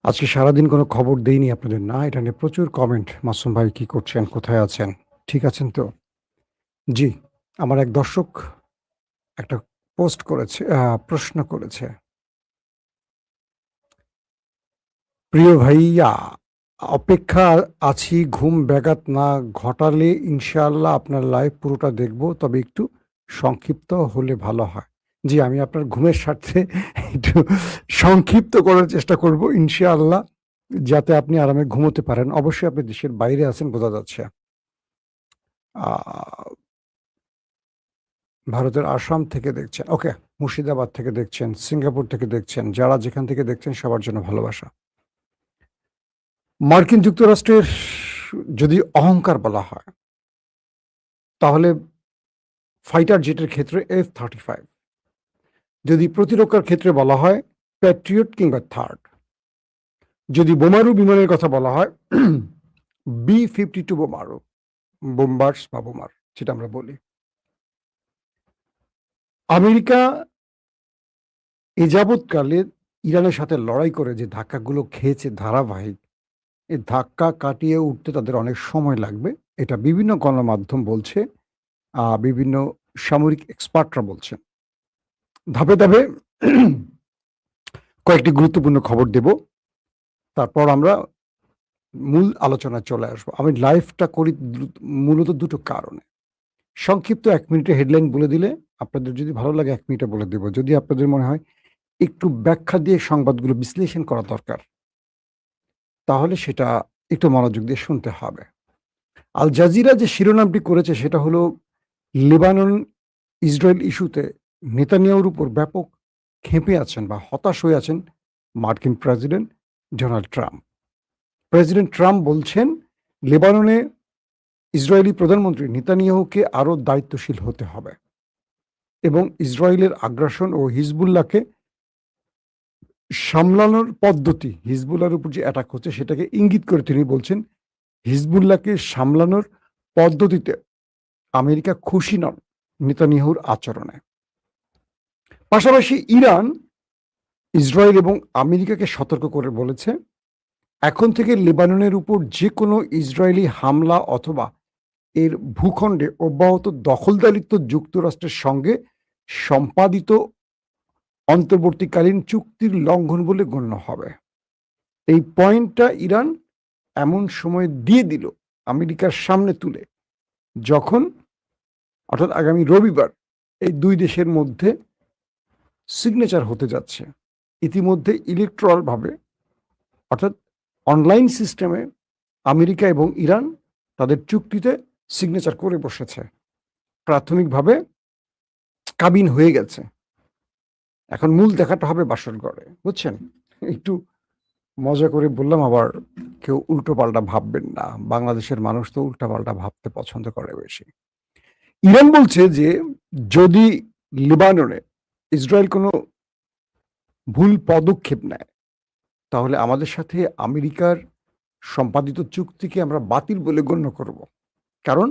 আজকে সারাদিন কোনো খবর দেইনি আপনাদের না। এটা নিয়ে প্রচুর কমেন্ট। মাসুম ভাই কি করছেন? কোথায় আছেন? ঠিক আছেন তো? জি, আমার এক দর্শক একটা পোস্ট করেছে, প্রশ্ন করেছে। প্রিয় ভাইয়া, অপেক্ষা আছি ঘুম ব্যাঘাত না ঘটালে ইনশাআল্লাহ আপনার লাইভ পুরোটা দেখব। তবে একটু সংক্ষিপ্ত হলে ভালো হয়। জি, আমি আপনার ঘুমের স্বার্থে একটু সংক্ষিপ্ত করার চেষ্টা করব ইনশাআল্লাহ, যাতে আপনি আরামে ঘুমোতে পারেন। অবশ্যই আপনি দেশের বাইরে আছেন বোঝা যাচ্ছে। আ ভারতের আসাম থেকে দেখছেন। ওকে, মুর্শিদাবাদ থেকে দেখছেন, সিঙ্গাপুর থেকে দেখছেন। যারা যেখান থেকে দেখছেন সবার জন্য ভালোবাসা। মার্কিন যুক্তরাষ্ট্রের যদি অহংকার বলা হয়, তাহলে ফাইটার জেটের ক্ষেত্রে F-35, যদি প্রতিরক্ষার ক্ষেত্রে বলা হয় প্যাট্রিয়ট কিংবা থার্ড, যদি বোমারু বিমানের কথা বলা হয় B-52 বোমারু, বোম্বার্স বা বোমার যেটা আমরা বলি। আমেরিকা এ যাবৎকালে ইরানের সাথে লড়াই করে যে ধাক্কাগুলো খেয়েছে ধারাবাহিক, এই ধাক্কা কাটিয়ে উঠতে তাদের অনেক সময় লাগবে। এটা বিভিন্ন গণমাধ্যম বলছে, বিভিন্ন সামরিক এক্সপার্টরা বলছেন। ধাপে, ধাপে কয়েকটি গুরুত্বপূর্ণ খবর দেব। তারপর আমরা মূল আলোচনায় চলে আসবো। আমি লাইভটা করি মূলত দুটো কারণে। সংক্ষিপ্ত ১ মিনিটের হেডলাইন বলে দিলে আপনাদের যদি ভালো লাগে ১ মিনিটে বলে দেব। যদি আপনাদের মনে হয় একটু ব্যাখ্যা দিয়ে সংবাদগুলো বিশ্লেষণ করা দরকার, তাহলে সেটা একটু মনোযোগ দিয়ে শুনতে হবে। আল জাজিরা যে শিরোনামটি করেছে সেটা হলো লেবানন ইসরায়েল ইস্যুতে নেতানিয়াহুর উপর ব্যাপক ক্ষেপে আছেন বা হতাশ হয়ে আছেন মার্কিন president Donald Trump. President Trump বলছেন লেবাননে ইসরায়েলি প্রধানমন্ত্রী নেতানিয়াহুকে আরও দায়িত্বশীল হতে হবে এবং ইসরায়েলের আগ্রাসন ও হিজবুল্লাহকে সামলানোর পদ্ধতি, হিজবুল্লাহর উপর যে অ্যাটাক হচ্ছে সেটাকে ইঙ্গিত করে তিনি বলছেন হিজবুল্লাহকে সামলানোর পদ্ধতিতে আমেরিকা খুশি নন নেতানিয়াহুর আচরণে। পাশাপাশি ইরান ইসরায়েল এবং আমেরিকাকে সতর্ক করে বলেছে এখন থেকে লেবাননের উপর যে কোনো ইসরায়েলি হামলা অথবা এর ভূখণ্ডে অব্যাহত দখলদারিত্ব যুক্তরাষ্ট্রের সঙ্গে সম্পাদিত অন্তর্বর্তীকালীন চুক্তির লঙ্ঘন বলে গণ্য হবে। এই পয়েন্টটা ইরান এমন সময় দিয়ে দিল আমেরিকার সামনে তুলে, যখন অর্থাৎ আগামী রবিবার এই দুই দেশের মধ্যে সিগনেচার হতে যাচ্ছে। ইতিমধ্যে ইলেকট্রাল ভাবে অর্থাৎ অনলাইন সিস্টেমে আমেরিকা এবং ইরান তাদের চুক্তিতে সিগনেচার করে বসেছে। প্রাথমিকভাবে কাবিন হয়ে গেছে। এখন মূল দেখাটা হবে বাসর ঘরে, বুঝছেন? একটু মজা করে বললাম, আবার কেউ উল্টোপাল্টা ভাববেন না। বাংলাদেশের মানুষ তো উল্টাপাল্টা ভাবতে পছন্দ করে বেশি। ইরান বলছে যে যদি লেবাননে ইসরায়েল কোনো ভুল পদক্ষেপ নেয়, তাহলে আমাদের সাথে আমেরিকার সম্পাদিত চুক্তিকে আমরা বাতিল বলে গণ্য করব। কারণ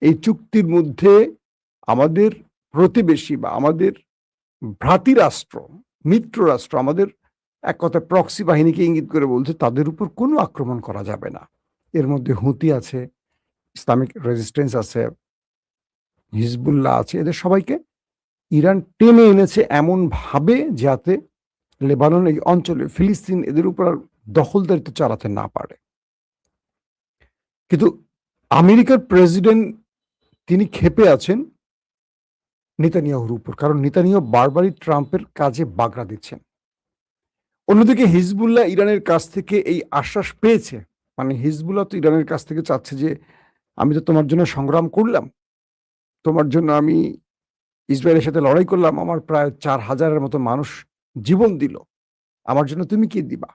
এই চুক্তির মধ্যে আমাদের প্রতিবেশী বা আমাদের ভ্রাতৃরাষ্ট্র, মিত্র রাষ্ট্র, আমাদের এক কথায় প্রক্সি বাহিনীকে ইঙ্গিত করে বলছে তাদের উপর কোনো আক্রমণ করা যাবে না। এর মধ্যে হুতি আছে, ইসলামিক রেজিস্ট্যান্স আছে, হিজবুল্লাহ আছে। এদের সবাইকে ইরান টেনে এনেছে এমনভাবে যাতে লেবানন এই অঞ্চলে ফিলিস্তিন এদের উপর আর দখলদারিত্ব চালাতে না পারে। কিন্তু আমেরিকার প্রেসিডেন্ট তিনি ক্ষেপে আছেন নেতানিয়াহুর উপর, কারণ নেতানিয়াহু বারবারই ট্রাম্পের কাজে বাগড়া দিচ্ছেন। অন্যদিকে হিজবুল্লাহ ইরানের কাছ থেকে এই আশ্বাস পেয়েছে, মানে হিজবুল্লাহ তো ইরানের কাছ থেকে চাচ্ছে যে আমি তো তোমার জন্য সংগ্রাম করলাম, তোমার জন্য আমি ইসরায়েলের সাথে লড়াই করলাম, আমার প্রায় 4,000-এর মতো মানুষ জীবন দিল, আমার জন্য তুমি কি দিবা?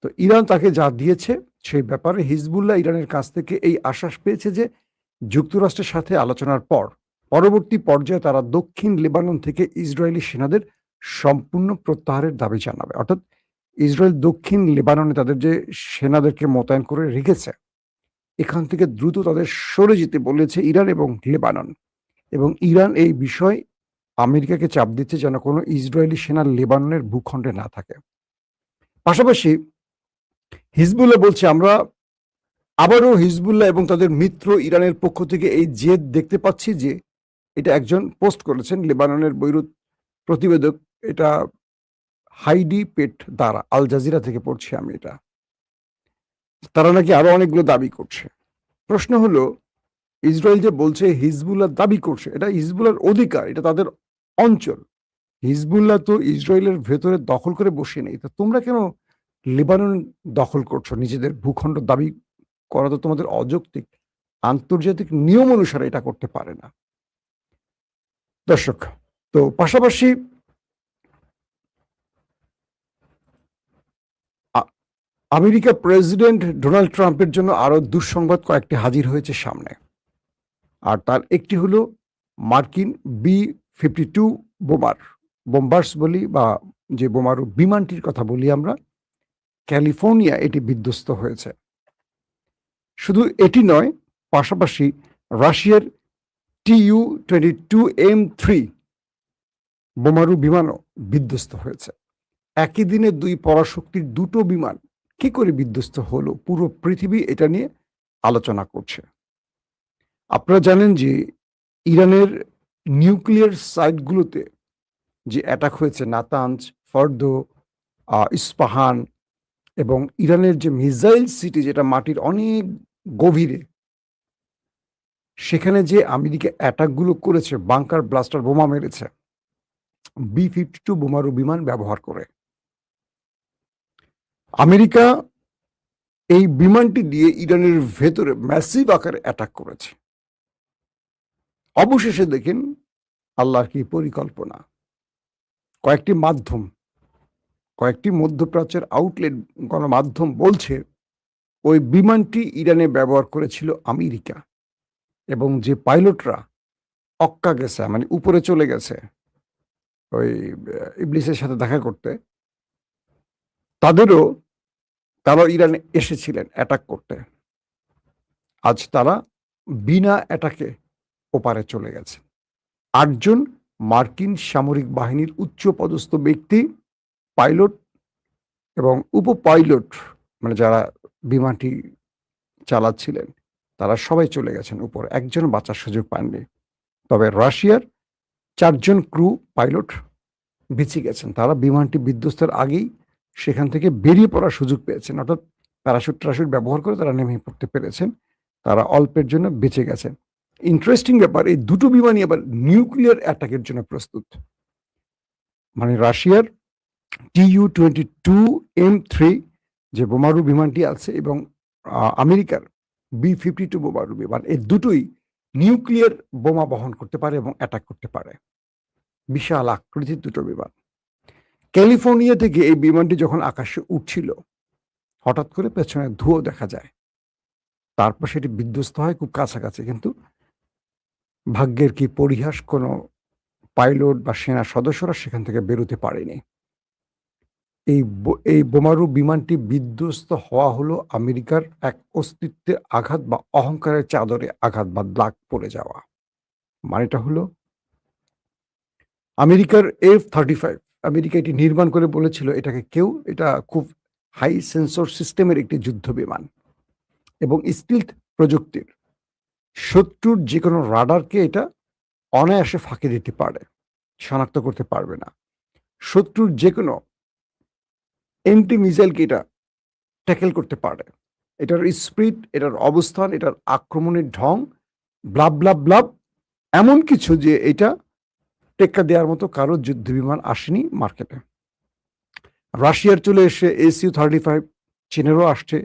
তো ইরান তাকে যা দিয়েছে সেই ব্যাপারে হিজবুল্লাহ ইরানের কাছ থেকে এই আশ্বাস পেয়েছে যে যুক্তরাষ্ট্রের সাথে আলোচনার পর পরবর্তী পর্যায়ে তারা দক্ষিণ লেবানন থেকে ইসরায়েলি সেনাদের সম্পূর্ণ প্রত্যাহারের দাবি জানাবে। অর্থাৎ ইসরায়েল দক্ষিণ লেবাননে তাদের যে সেনাদেরকে মোতায়েন করে রেখেছে, এখান থেকে দ্রুত তাদের সরে যেতে বলেছে ইরান এবং লেবানন। এবং ইরান এই বিষয় আমেরিকাকে চাপ দিচ্ছে যেন কোনো ইসরায়েলি সেনা লেবাননের ভূখণ্ডে না থাকে। পাশাপাশি হিজবুল্লাহ বলছে আমরা আবারও হিজবুল্লাহ এবং তাদের মিত্র ইরানের পক্ষ থেকে এই জেদ দেখতে পাচ্ছি, যে এটা একজন পোস্ট করেছেন লেবাননের বৈরুত প্রতিবেদক, এটা হাইডি পেট দ্বারা, আল জাজিরা থেকে পড়ছি আমি এটা। তারা নাকি আরো অনেকগুলো দাবি করছে। প্রশ্ন হলো, ইসরায়েল যে বলছে হিজবুল্লাহ দাবি করছে, এটা হিজবুল্লাহর অধিকার, এটা তাদের অঞ্চল। হিজবুল্লাহ তো ইসরায়েলের ভেতরে দখল করে বসে নেই, তো তোমরা কেন লেবানন দখল করছো? নিজেদের ভূখণ্ড দাবি করা তো তোমাদের অযৌক্তিক, আন্তর্জাতিক নিয়ম অনুসারে এটা করতে পারে না। দর্শক, তো পাশাপাশি আমেরিকা প্রেসিডেন্ট ডোনাল্ড ট্রাম্পের জন্য আরো দুঃসংবাদ কয়েকটি হাজির হয়েছে সামনে, আর তার একটি হলো মার্কিন B-52 বোম্বার্স বলি, বা যে বোমারু বিমানটির কথা বলি আমরা, ক্যালিফোর্নিয়া এটি বিধ্বস্ত হয়েছে। শুধু এটি নয়, পাশাপাশি রাশিয়ার Tu-22M3 বোমারু বিমানও বিধ্বস্ত হয়েছে। একই দিনে দুই পরাশক্তির দুটো বিমান কি করে বিধ্বস্ত হলো, পুরো পৃথিবী এটা নিয়ে আলোচনা করছে। আপনারা জানেন যে ইরানের নিউক্লিয়ার সাইটগুলোতে যে অ্যাটাক হয়েছে, নাতাঞ্জ, ফর্দো, ইস্পাহান, এবং ইরানের যে মিসাইল সিটি যেটা মাটির অনেক গভীরে, সেখানে যে আমেরিকা অ্যাটাকগুলো করেছে, বাংকার ব্লাস্টার বোমা মেরেছে B-52 বোমারু বিমান ব্যবহার করে। আমেরিকা এই বিমানটি দিয়ে ইরানের ভেতরে ম্যাসিভ আকারে অ্যাটাক করেছে। অবশেষে দেখেন আল্লাহর কি পরিকল্পনা, কয়েকটি মধ্যপ্রাচ্যের আউটলেট গণমাধ্যম বলছে ওই বিমানটি ইরানে ব্যবহার করেছিল আমেরিকা, এবং যে পাইলটরা অক্কা গেছে, মানে উপরে চলে গেছে ওই ইবলিসের সাথে দেখা করতে, তারা ইরানে এসেছিলেন অ্যাটাক করতে। আজ তারা বিনা অ্যাটাকে ওপারে চলে গেছে। 8 জন মার্কিন সামরিক বাহিনীর উচ্চপদস্থ ব্যক্তি, পাইলট এবং উপপাইলট, মানে যারা বিমানটি চালাচ্ছিলেন, তারা সবাই চলে গেছেন উপরে, একজন বাঁচার সুযোগ পাননি। তবে রাশিয়ার 4 জন ক্রু পাইলট বেঁচে গেছেন, তারা বিমানটি বিধ্বস্তের আগেই সেখান থেকে বেরিয়ে পড়ার সুযোগ পেয়েছেন, অর্থাৎ প্যারাশুট ব্যবহার করে তারা নেমে পড়তে পেরেছেন, তারা অল্পের জন্য বেঁচে গেছেন। ইন্টারেস্টিং ব্যাপার, এই দুটো বিমানই আবার নিউক্লিয়ার অ্যাটাকের জন্য প্রস্তুত। মানে রাশিয়ার Tu-22M3 যে বোমারু বিমানটি আছে, এবং আমেরিকার B-52 বোমারু বিমান, এই দুটোই নিউক্লিয়ার বোমা বহন করতে পারে এবং অ্যাটাক করতে পারে। বিশাল আকৃতির দুটো বিমান। ক্যালিফোর্নিয়া থেকে এই বিমানটি যখন আকাশে উঠছিল, হঠাৎ করে পেছনে ধুয়ো দেখা যায়, তারপর সেটি বিধ্বস্ত হয় খুব কাছাকাছি, কিন্তু ভাগ্যের কি পরিহাস, কোনো পাইলট বা সেনা সদস্যরা সেখান থেকে বেরোতে পারেনি। এই বোমারু বিমানটি বিধ্বস্ত হওয়া হলো আমেরিকার এক অস্তিত্বের আঘাত, বা অহংকারের চাদরে আঘাত, বা দাগ পড়ে যাওয়া। মানেটা হলো আমেরিকার F-35, আমেরিকা এটি নির্মাণ করে বলেছিল এটা খুব হাই সেন্সর সিস্টেমের একটি যুদ্ধ বিমান, এবং স্টিলথ প্রযুক্তির, শত্রুর যে কোনো রাডারকে এটা অনায়াসে ফাঁকি দিতে পারে, শনাক্ত করতে পারবে না। শত্রুর যে কোনো এন্টি মিসাইলকে এটা ট্যাকেল করতে পারে। এটার স্পিড, এটার অবস্থান, এটার আক্রমণের ঢং, ব্লাব ব্লাব ব্লাব, এমন কিছু যে এটা টেক্কা দেওয়ার মতো কারো যুদ্ধ বিমান আসেনি মার্কেটে। রাশিয়ার চলে এসে Su-35, চীনেরও আসছে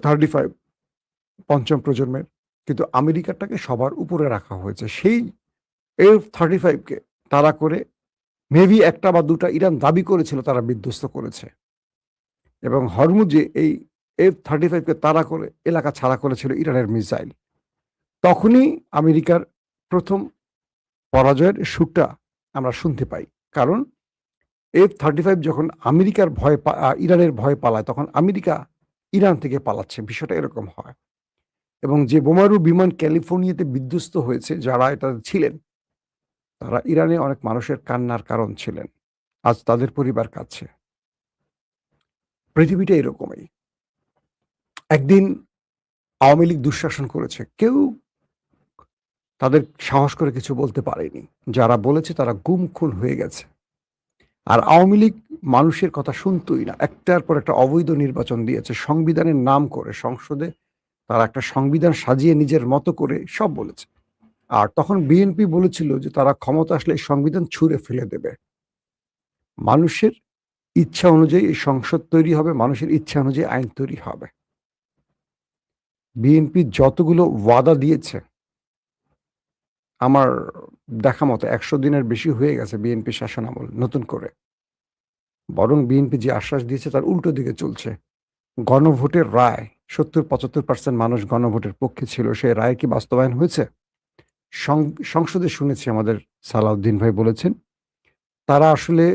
35 পঞ্চম প্রজন্মের, কিন্তু আমেরিকাটাকে সবার উপরে রাখা হয়েছে। সেই F-35কে তাড়া করে, মেবি একটা বা দুটা ইরান দাবি করেছিল তারা বিধ্বস্ত করেছে, এবং হরমুজে এই F-35কে তাড়া করে এলাকা ছাড়া করেছিল ইরানের মিসাইল। তখনই আমেরিকার প্রথম পরাজয়ের সুরটা আমরা শুনতে পাই, কারণ F-35 যখন ইরানের ভয়ে পালায়, তখন আমেরিকা ইরান থেকে পালাচ্ছে, বিষয়টা এরকম হয়। এবং যে বোমারু বিমান ক্যালিফোর্নিয়াতে বিধ্বস্ত হয়েছে, যারা এটা ছিলেন, তারা ইরানে অনেক মানুষের কান্নার কারণ ছিলেন। আজ তাদের পরিবার কাঁদছে। পৃথিবীটা এরকমই। একদিন আওয়ামী লীগ দুঃশাসন করেছে, কেউ তাদের সাহস করে কিছু বলতে পারেনি। যারা বলেছে তারা গুম খুন হয়ে গেছে। আর আওয়ামী লীগ মানুষের কথা শুনতই না, একটার পর একটা অবৈধ নির্বাচন দিয়েছে সংবিধানের নাম করে। সংসদে তারা একটা সংবিধান সাজিয়ে নিজের মতো করে সব বলেছে। আর তখন বিএনপি বলেছিল যে তারা ক্ষমতা আসলে এই সংবিধান ছুঁড়ে ফেলে দেবে। মানুষের ইচ্ছা অনুযায়ী এই সংসদ তৈরি হবে, মানুষের ইচ্ছা অনুযায়ী আইন তৈরি হবে। বিএনপি যতগুলো ওয়াদা দিয়েছে, আমার দেখা মতো ১০০ দিনের বেশি হয়ে গেছে বিএনপি শাসনামল নতুন করে। বরং বিএনপি যে আশ্বাস দিয়েছে তার উল্টো দিকে চলছে। গণভোটের রায় ৭০-৭৫% মানুষ গণভোটের পক্ষে ছিল। সেই রায় কি বাস্তবায়ন হয়েছে? সংসদে শুনেছি আমাদের সালাউদ্দিন ভাই বলেছেন, তারা আসলে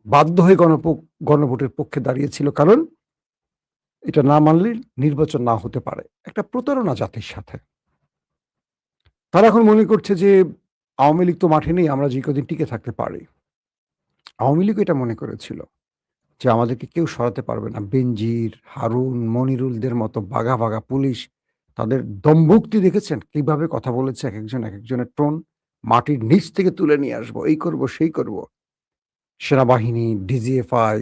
বাধ্য হয়ে গণভোটের পক্ষে দাঁড়িয়েছিল। কারণ এটা না মানলে নির্বাচন না হতে পারে। একটা প্রতারণা জাতির সাথে। তারা এখন মনে করছে যে আওয়ামী লীগ তো মাঠে নেই, আমরা যে কদিন টিকে থাকতে পারি। আওয়ামী লীগও এটা মনে করেছিল যে আমাদেরকে কেউ সরাতে পারবে না। বেনজির, হারুন, মনিরুলদের মতো বাঘা, বাঘা পুলিশ, তাদের দম্ভুক্তি দেখেছেন? কিভাবে কথা বলেছে একেকজন একেকজনের টোন। মাটির নিচ থেকে তুলে নিয়ে আসবো, এই করব, সেই করব। সেনাবাহিনী, ডিজিএফআই,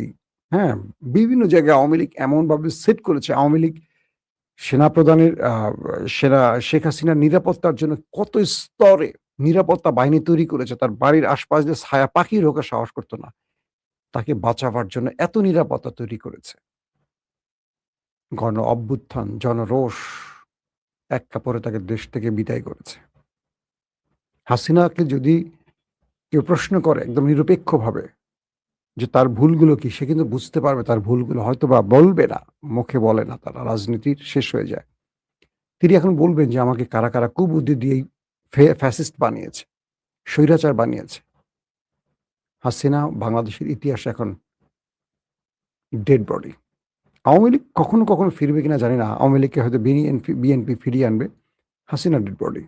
হ্যাঁ? বিভিন্ন জায়গায় আওয়ামী লীগ এমনভাবে সেট করেছে। আওয়ামী লীগ সেনাপ্রধানের শেখ হাসিনার নিরাপত্তার জন্য কত স্তরে নিরাপত্তা বাহিনী তৈরি করেছে। তার বাড়ির আশপাশ দিয়ে ছায়া পাখি ঢোকার সাহস করত না। তাকে বাঁচাবার জন্য এত নিরাপত্তা তৈরি করেছে। গণ অভ্যুত্থান, জনরোষ এক কাপড়ে তাকে দেশ থেকে বিদায় করেছে। হাসিনাকে যদি কেউ প্রশ্ন করে একদম নিরপেক্ষভাবে যে তার ভুলগুলো কি, সে কিন্তু বুঝতে পারবে তার ভুলগুলো, হয়তোবা বলবে না, মুখে বলে না, তারা রাজনীতির শেষ হয়ে যায়। তিনি এখন বলবেন যে আমাকে কারা, কারা কুবুদ্ধি দিয়েই ফ্যাসিস্ট বানিয়েছে, স্বৈরাচার বানিয়েছে। হাসিনা বাংলাদেশের ইতিহাসে এখন ডেড বডি। আওয়ামী লীগ কখনো, কখনো ফিরবে কিনা জানি না। আওয়ামী লীগকে হয়তো বিএনপি ফিরিয়ে আনবে। Hasina dead body.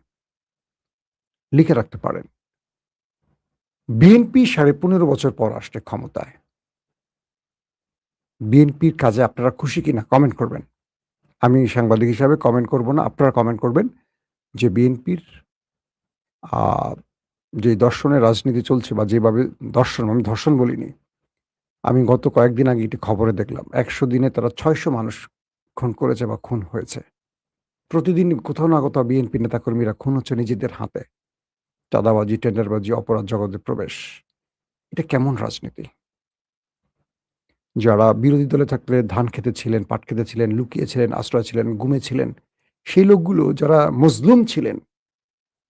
লিখে রাখতে পারেন। বিএনপি ১৫.৫ বছর পর আসছে ক্ষমতায়। বিএনপির কাজে আপনারা খুশি কিনা কমেন্ট করবেন। আমি সাংবাদিক হিসাবে কমেন্ট করব না, আপনারা কমেন্ট করবেন যে বিএনপির আ যে দর্শনের রাজনীতি চলছে বা যেভাবে দর্শন, আমি ধর্ষণ বলিনি। আমি গত কয়েকদিন আগে একটি খবরে দেখলাম ১০০ দিনে তারা ৬০০ মানুষ খুন করেছে বা খুন হয়েছে। প্রতিদিন কোথাও না কোথাও বিএনপি নেতাকর্মীরা খুন হচ্ছে নিজেদের হাতে। চাঁদাবাজি, টেন্ডারবাজি, অপরাধ জগতে প্রবেশ। এটা কেমন রাজনীতি? যারা বিরোধী দলে থাকলে ধান খেতে ছিলেন, পাট খেতে ছিলেন, লুকিয়ে ছিলেন, আশ্রয় ছিলেন, গুমে ছিলেন, সেই লোকগুলো যারা মজলুম ছিলেন,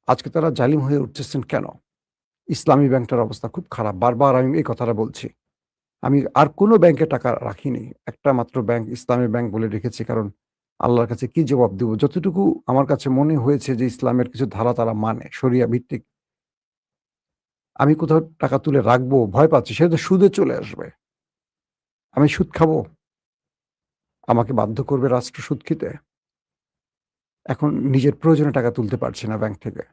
আজকে তারা জালিম হয়ে উঠতেছেন কেন? ইসলামী ব্যাংকটার অবস্থা খুব খারাপ। বারবার আমি এই কথাটা বলছি। আমি আর কোনো ব্যাংকে টাকা রাখিনি। একটা মাত্র ব্যাংক ইসলামী ব্যাংক বলে রেখেছি। কারণ আল্লাহর কাছে কি জবাব দিব? যতটুকু আমার কাছে মনে হয়েছে যে ইসলামের কিছু ধারা তারা মানে, শরিয়া ভিত্তিক। আমি কোথাও টাকা তুলে রাখবো, ভয় পাচ্ছি। সেটা তো সুদে চলে আসবে। আমি সুদ খাবো? আমাকে বাধ্য করবে রাষ্ট্র সুদ খেতে? এখন নিজের প্রয়োজনে টাকা তুলতে পারছি না ব্যাংক থেকে।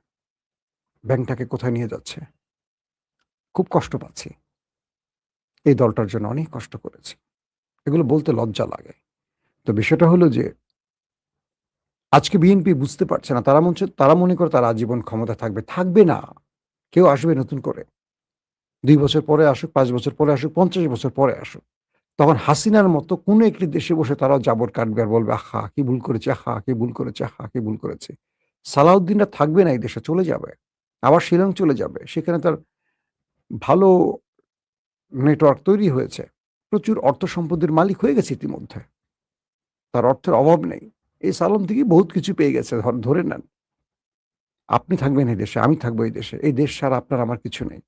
ব্যাংকটাকে কোথায় নিয়ে যাচ্ছে? খুব কষ্ট পাচ্ছি। এই দলটার জন্য অনেক কষ্ট করেছি। এগুলো বলতে লজ্জা লাগে। তো বিষয়টা হলো যে আজকে বিএনপি বুঝতে পারছে না। তারা মনে করে তারা আজীবন ক্ষমতায় থাকবে। থাকবে না। কেউ আসবে নতুন করে। ২ বছর পরে আসুক, ৫ বছর পরে আসুক, ৫০ বছর পরে আসুক। তখন হাসিনার মতো কোনো একটি দেশে বসে তারাও জাবর কাটবে আর বলবে, "আহা! কি ভুল করেছি, আহা! কি ভুল করেছি, আহা! কি ভুল করেছি।" সালাউদ্দিনরা থাকবে না এই দেশে, চলে যাবে। আবার শিলং চলে যাবে। সেখানে তার ভালো নেটওয়ার্ক তৈরি হয়েছে। প্রচুর অর্থ সম্পদের মালিক হয়ে গেছে ইতিমধ্যে। তার অর্থের অভাব নেই। এই সালাম থেকেই বহুত কিছু পেয়ে গেছে, ধরে নেন। আপনি থাকবেন এই দেশে, আমি থাকবো এই দেশে। এই দেশ ছাড়া আপনার আমার কিছু নেই।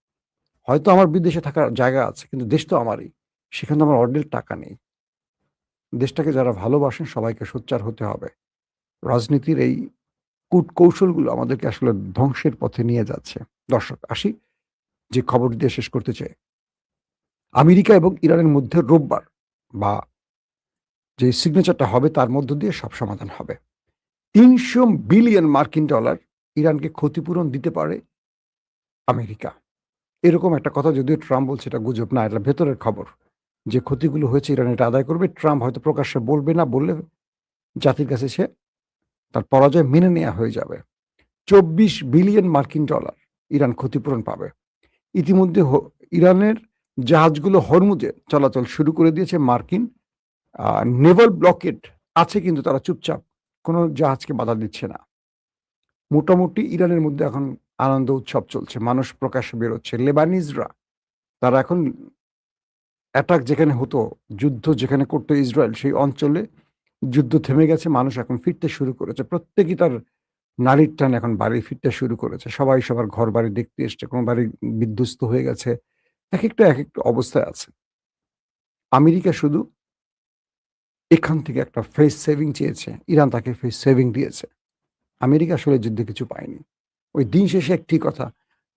হয়তো আমার বিদেশে থাকার জায়গা আছে, কিন্তু দেশ তো আমারই। সেখানে তো আমার অর্ধেক টাকা নেই। দেশটাকে যারা ভালোবাসেন সবাইকে সোচ্চার হতে হবে। রাজনীতির এই কূটকৌশলগুলো আমাদেরকে আসলে ধ্বংসের পথে নিয়ে যাচ্ছে। দর্শক, আসি যে খবর দিয়ে শেষ করতে চাই। আমেরিকা এবং ইরানের মধ্যে রোববার বা যে সিগনেচারটা হবে তার মধ্য দিয়ে সব সমাধান হবে। ৩০০ বিলিয়ন মার্কিন ডলার ইরানকে ক্ষতিপূরণ দিতে পারে আমেরিকা। এরকম একটা কথা, যদিও ট্রাম্প বলছে এটা গুজব না, এটা ভেতরের খবর। যে ক্ষতিগুলো হয়েছে ইরান এটা আদায় করবে। ট্রাম্প হয়তো প্রকাশ্যে বলবে না, বললে জাতির কাছে সে তার পরাজয় মেনে নেওয়া হয়ে যাবে। $24 বিলিয়ন ইরান ক্ষতিপূরণ পাবে। ইতিমধ্যে ইরানের জাহাজগুলো হরমুজে চলাচল শুরু করে দিয়েছে। মার্কিন নেভাল ব্লকেড আছে, কিন্তু তারা চুপচাপ, কোনো জাহাজকে বাধা দিচ্ছে না। মোটামুটি ইরানের মধ্যে এখন আনন্দ উৎসব চলছে, মানুষ প্রকাশ্যে বেরোচ্ছে। লেবানিজরা তারা এখন অ্যাটাক যেখানে হতো, যুদ্ধ যেখানে করতো ইসরায়েল, সেই অঞ্চলে যুদ্ধ থেমে গেছে, মানুষ এখন ফিরতে শুরু করেছে। প্রত্যেকেই তার নারীর টান এখন বাড়ি ফিরতে শুরু করেছে। সবাই সবার ঘর বাড়ি দেখতে এসছে, কোনো বাড়ি বিধ্বস্ত হয়ে গেছে, এক একটা অবস্থায় আছে। আমেরিকা শুধু এখান থেকে একটা ফেস সেভিং চেয়েছে, ইরান তাকে ফেস সেভিং দিয়েছে। আমেরিকা আসলে যুদ্ধে কিছু পায়নি। ওই দিন শেষে একটি কথা,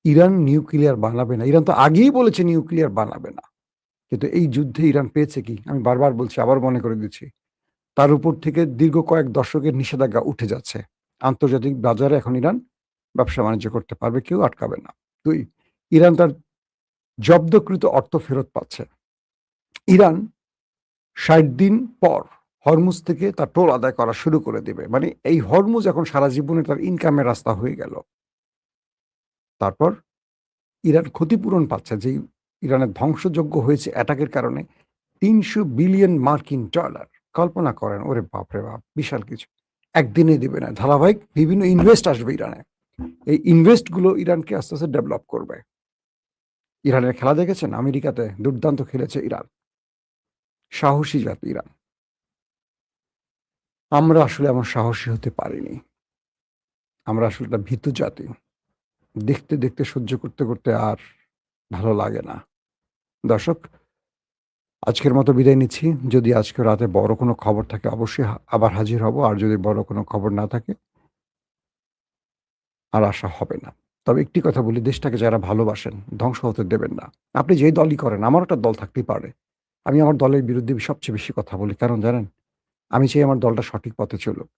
ইরান নিউক্লিয়ার বানাবে না। ইরান তো আগেই বলেছে নিউক্লিয়ার বানাবে না, কিন্তু এই যুদ্ধে ইরান পেয়েছে কি? আমি বারবার বলছি, আবার মনে করে দিচ্ছি, তার উপর থেকে দীর্ঘ কয়েক দশকের নিষেধাজ্ঞা উঠে যাচ্ছে। আন্তর্জাতিক বাজারে এখন ইরান ব্যবসা বাণিজ্য করতে পারবে, কেউ আটকাবে না। ২, ইরান তার জব্দকৃত অর্থ ফেরত পাচ্ছে। ইরান ৬০ দিন পর হরমুজ থেকে তার টোল আদায় করা শুরু করে দেবে। মানে এই হরমুজ এখন সারা জীবনে তার ইনকামের রাস্তা হয়ে গেল। তারপর ইরান ক্ষতিপূরণ পাচ্ছে, যেই ইরানের ধ্বংসযজ্ঞ হয়েছে অ্যাটাকের কারণে। $৩০০ বিলিয়ন। কল্পনা করেন, ওরে বাপরে বাপ, বিশাল কিছু। একদিনে দিবে না, ধারাবাহিক বিভিন্ন ইনভেস্ট আসবে ইরানে। এই ইনভেস্টগুলো ইরানকে আস্তে আস্তে ডেভেলপ করবে। ইরানের খেলা দেখেছেন? আমেরিকাতে দুর্দান্ত খেলেছে ইরান। সাহসী জাতি ইরান। আমরা আসলে এমন সাহসী হতে পারিনি। আমরা আসলে একটা ভীতু জাতি। দেখতে দেখতে সহ্য করতে করতে আর ভালো লাগে না। দর্শক, আজকের মতো বিদায় নিচ্ছি। যদি আজকে রাতে বড় কোনো খবর থাকে অবশ্যই আবার হাজির হব। আর যদি বড় কোনো খবর না থাকে, আর আসা হবে না। তবে একটি কথা বলি, দেশটাকে যারা ভালোবাসেন ধ্বংস হতে দেবেন না। আপনি যেই দলই করেন, আমারও একটা দল থাকতেই পারে। আমি আমার দলের বিরুদ্ধে সবচেয়ে বেশি কথা বলি। কারণ জানেন? আমি চাই আমার দলটা সঠিক পথে চলুক।